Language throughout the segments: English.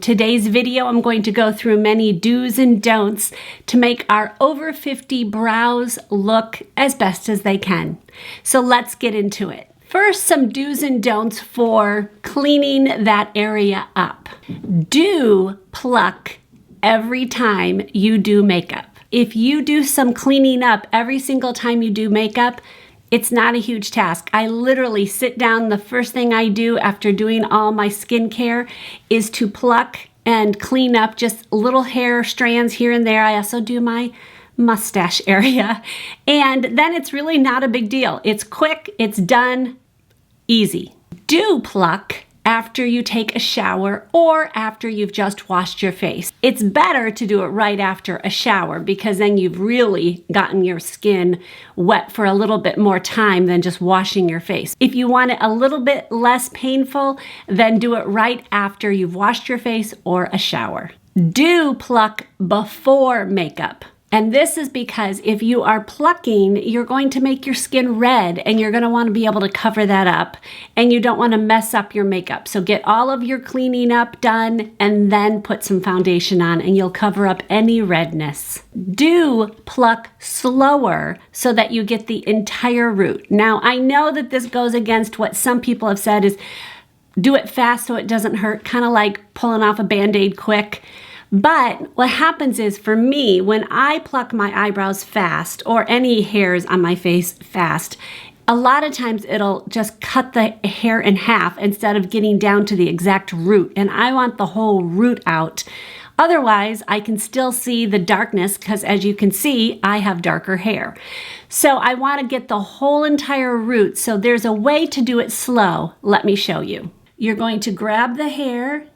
Today's video, I'm going to go through many do's and don'ts to make our over 50 brows look as best as they can. So let's get into it. First, some do's and don'ts for cleaning that area up. Do pluck every time you do makeup. If you do some cleaning up every single time you do makeup, it's not a huge task. I literally sit down, the first thing I do after doing all my skincare is to pluck and clean up just little hair strands here and there. I also do my mustache area. And then it's really not a big deal. It's quick, it's done, easy. Do pluck after you take a shower or after you've just washed your face. It's better to do it right after a shower because then you've really gotten your skin wet for a little bit more time than just washing your face. If you want it a little bit less painful, then do it right after you've washed your face or a shower. Do pluck before makeup. And this is because if you are plucking, you're going to make your skin red and you're going to want to be able to cover that up and you don't want to mess up your makeup. So get all of your cleaning up done and then put some foundation on and you'll cover up any redness. Do pluck slower so that you get the entire root. Now, I know that this goes against what some people have said is do it fast so it doesn't hurt, kind of like pulling off a Band-Aid quick. But what happens is for me, when I pluck my eyebrows fast or any hairs on my face fast, a lot of times it'll just cut the hair in half instead of getting down to the exact root. And I want the whole root out. Otherwise, I can still see the darkness because as you can see, I have darker hair. So I want to get the whole entire root. So there's a way to do it slow. Let me show you. You're going to grab the hair,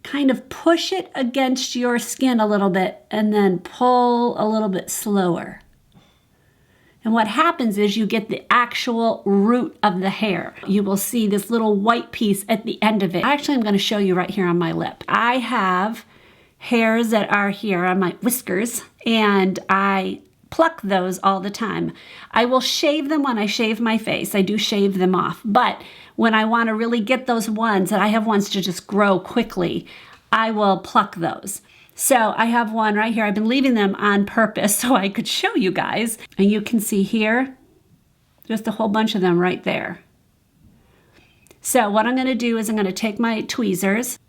kind of push it against your skin a little bit and then pull a little bit slower. And what happens is you get the actual root of the hair. You will see this little white piece at the end of it. Actually, I'm going to show you right here on my lip. I have hairs that are here on my whiskers and I pluck those all the time. I will shave them when I shave my face. I do shave them off. But when I want to really get those ones, and I have ones to just grow quickly, I will pluck those. So I have one right here. I've been leaving them on purpose so I could show you guys. And you can see here, just a whole bunch of them right there. So what I'm going to do is I'm going to take my tweezers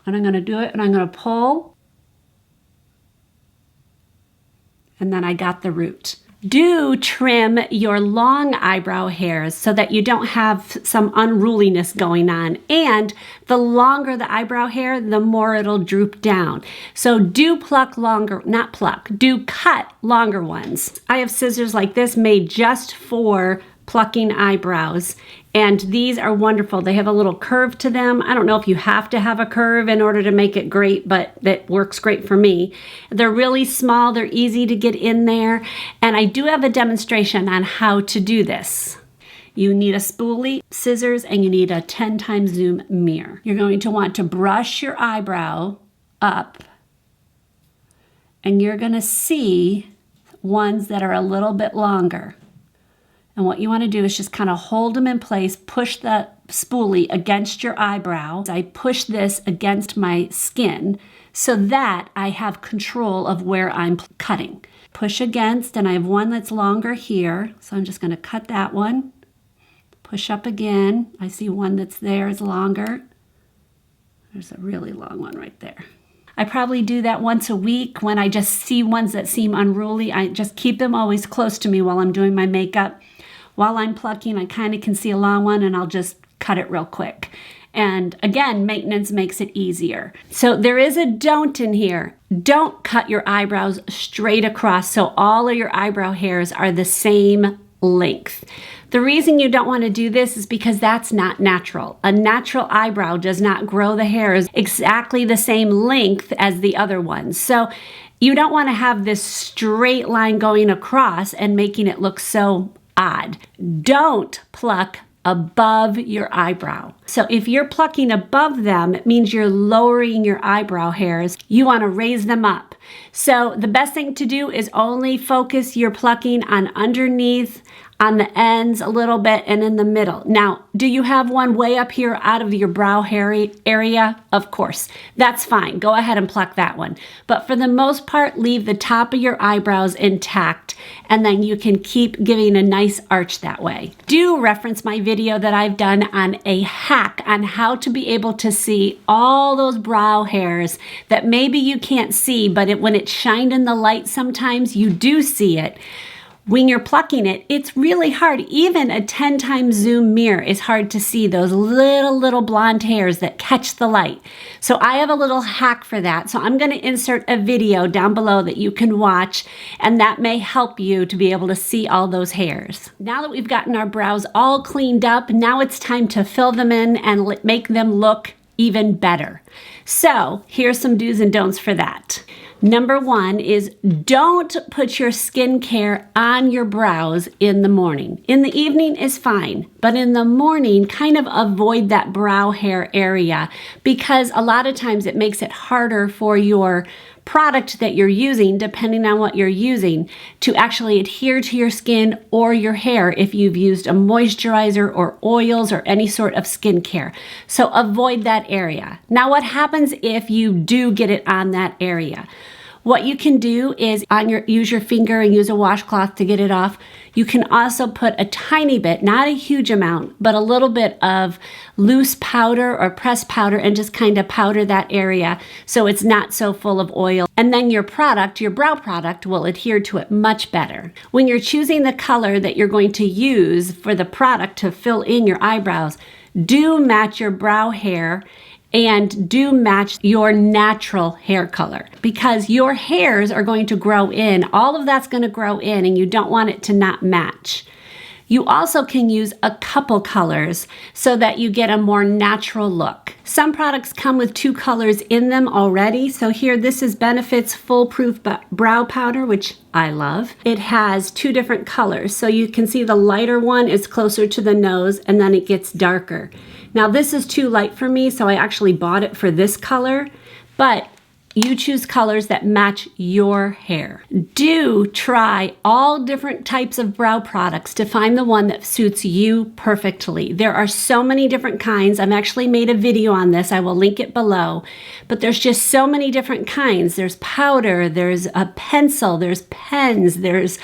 and I'm going to do it and I'm going to pull. And then I got the root. Do trim your long eyebrow hairs so that you don't have some unruliness going on. And the longer the eyebrow hair, the more it'll droop down. So do pluck longer, not pluck, do cut longer ones. I have scissors like this made just for plucking eyebrows. And these are wonderful. They have a little curve to them. I don't know if you have to have a curve in order to make it great, but that works great for me. They're really small. They're easy to get in there. And I do have a demonstration on how to do this. You need a spoolie, scissors, and you need a 10 times zoom mirror. You're going to want to brush your eyebrow up. And you're going to see ones that are a little bit longer. And what you want to do is just kind of hold them in place, push the spoolie against your eyebrow. I push this against my skin so that I have control of where I'm cutting. Push against, and I have one that's longer here. So I'm just going to cut that one. Push up again. I see one that's there is longer. There's a really long one right there. I probably do that once a week when I just see ones that seem unruly. I just keep them always close to me while I'm doing my makeup. While I'm plucking, I kind of can see a long one and I'll just cut it real quick. And again, maintenance makes it easier. So there is a don't in here. Don't cut your eyebrows straight across so all of your eyebrow hairs are the same length. The reason you don't want to do this is because that's not natural. A natural eyebrow does not grow the hairs exactly the same length as the other ones. So you don't want to have this straight line going across and making it look so odd. Don't pluck above your eyebrow. So if you're plucking above them, it means you're lowering your eyebrow hairs. You want to raise them up. So the best thing to do is only focus your plucking on underneath on the ends a little bit, and in the middle. Now, do you have one way up here out of your brow hairy area? Of course, that's fine. Go ahead and pluck that one. But for the most part, leave the top of your eyebrows intact, and then you can keep giving a nice arch that way. Do reference my video that I've done on a hack on how to be able to see all those brow hairs that maybe you can't see, but when it's shined in the light, sometimes you do see it. When you're plucking it, it's really hard. Even a 10 times zoom mirror is hard to see those little blonde hairs that catch the light. So I have a little hack for that. So I'm going to insert a video down below that you can watch, and that may help you to be able to see all those hairs. Now that we've gotten our brows all cleaned up, now it's time to fill them in and make them look even better. So here's some do's and don'ts for that. Number one is don't put your skincare on your brows in the morning. In the evening is fine, but in the morning, kind of avoid that brow hair area, because a lot of times it makes it harder for your product that you're using, depending on what you're using, to actually adhere to your skin or your hair if you've used a moisturizer or oils or any sort of skincare. So avoid that area. Now, what happens if you do get it on that area? What you can do is use your finger and use a washcloth to get it off. You can also put a tiny bit, not a huge amount, but a little bit of loose powder or pressed powder and just kind of powder that area so it's not so full of oil. And then your product, your brow product, will adhere to it much better. When you're choosing the color that you're going to use for the product to fill in your eyebrows, do match your brow hair and do match your natural hair color, because your hairs are going to grow in. All of that's going to grow in, and you don't want it to not match. You also can use a couple colors so that you get a more natural look. Some products come with 2 colors in them already. So here, this is Benefit's Foolproof Brow Powder, which I love. It has 2 different colors. So you can see the lighter one is closer to the nose, and then it gets darker. Now this is too light for me, so I actually bought it for this color, but you choose colors that match your hair. Do try all different types of brow products to find the one that suits you perfectly. There are so many different kinds. I've actually made a video on this. I will link it below. But there's just so many different kinds. There's powder, there's a pencil, there's pens, there's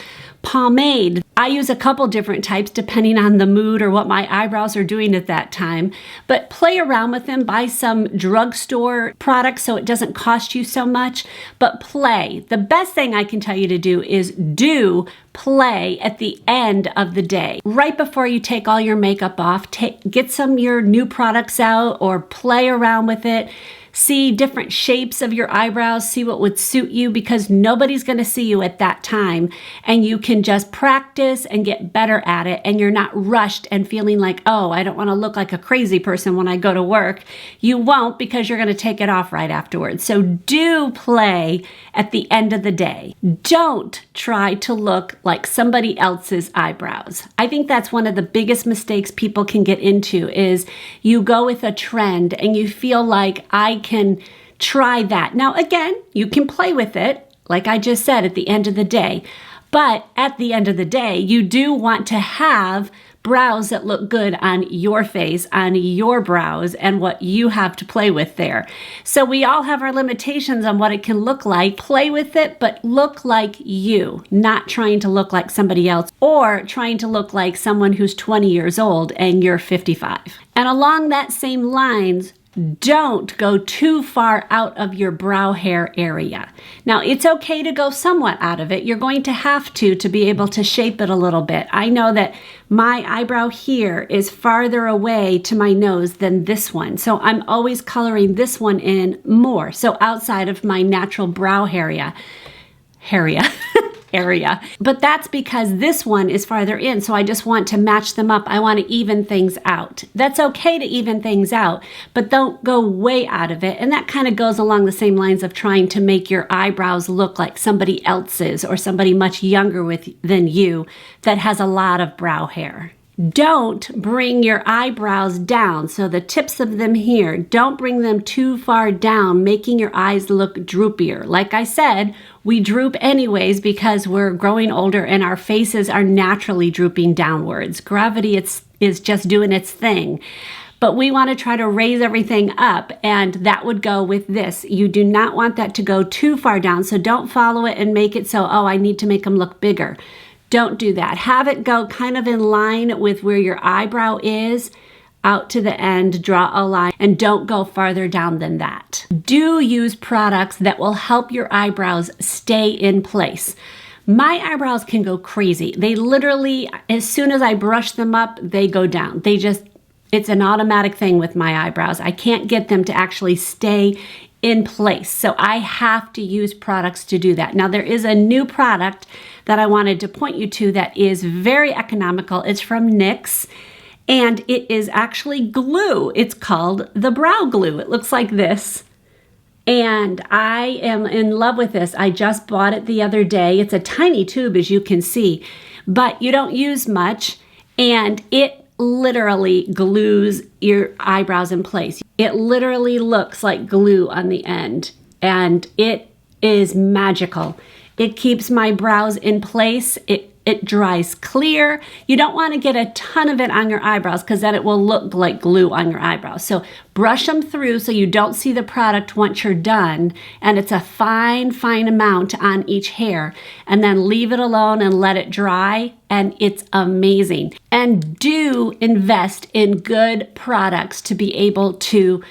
pomade. I use a couple different types depending on the mood or what my eyebrows are doing at that time. But play around with them. Buy some drugstore products so it doesn't cost you so much. But play. The best thing I can tell you to do is do play at the end of the day. Right before you take all your makeup off, get some of your new products out or play around with it. See different shapes of your eyebrows, see what would suit you, because nobody's going to see you at that time, and you can just practice and get better at it, and you're not rushed and feeling like, oh, I don't want to look like a crazy person when I go to work. You won't, because you're going to take it off right afterwards. So do play at the end of the day. Don't try to look like somebody else's eyebrows. I think that's one of the biggest mistakes people can get into, is you go with a trend and you feel like, I can try that. Now, again, you can play with it, like I just said, at the end of the day. But at the end of the day, you do want to have brows that look good on your face, on your brows, and what you have to play with there. So we all have our limitations on what it can look like. Play with it, but look like you, not trying to look like somebody else or trying to look like someone who's 20 years old and you're 55. And along that same lines, don't go too far out of your brow hair area. Now, it's okay to go somewhat out of it. You're going to have to be able to shape it a little bit. I know that my eyebrow here is farther away to my nose than this one. So I'm always coloring this one in more. So outside of my natural brow area. But that's because this one is farther in, so I just want to match them up. I want to even things out. That's okay to even things out, but don't go way out of it. And that kind of goes along the same lines of trying to make your eyebrows look like somebody else's or somebody much younger than you that has a lot of brow hair. Don't bring your eyebrows down, so the tips of them here, don't bring them too far down, making your eyes look droopier. Like I said, we droop anyways because we're growing older and our faces are naturally drooping downwards. Gravity is just doing its thing. But we want to try to raise everything up, and that would go with this. You do not want that to go too far down, so don't follow it and make it so, oh, I need to make them look bigger. Don't do that. Have it go kind of in line with where your eyebrow is, out to the end, draw a line, and don't go farther down than that. Do use products that will help your eyebrows stay in place. My eyebrows can go crazy. They literally, as soon as I brush them up, they go down. It's an automatic thing with my eyebrows. I can't get them to actually stay in place. So I have to use products to do that. Now there is a new product that I wanted to point you to that is very economical. It's from NYX and it is actually glue. It's called the Brow Glue. It looks like this. And I am in love with this. I just bought it the other day. It's a tiny tube, as you can see, but you don't use much, and it literally glues your eyebrows in place. It literally looks like glue on the end, and it is magical. It keeps my brows in place. It dries clear. You don't want to get a ton of it on your eyebrows because then it will look like glue on your eyebrows. So brush them through so you don't see the product once you're done. And it's a fine, fine amount on each hair. And then leave it alone and let it dry. And it's amazing. And do invest in good products to be able to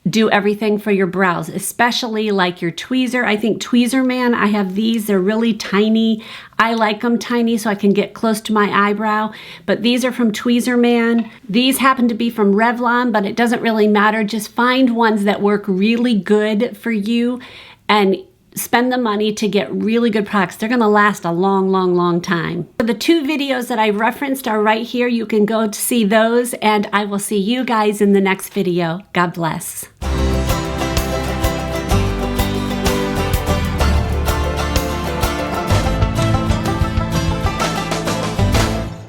do everything for your brows, especially like your tweezer. I think Tweezer Man, I have these, they're really tiny. I like them tiny so I can get close to my eyebrow, but these are from Tweezer Man. These happen to be from Revlon, but it doesn't really matter. Just find ones that work really good for you and spend the money to get really good products. They're gonna last a long, long, long time. The 2 videos that I referenced are right here. You can go to see those, and I will see you guys in the next video. God bless.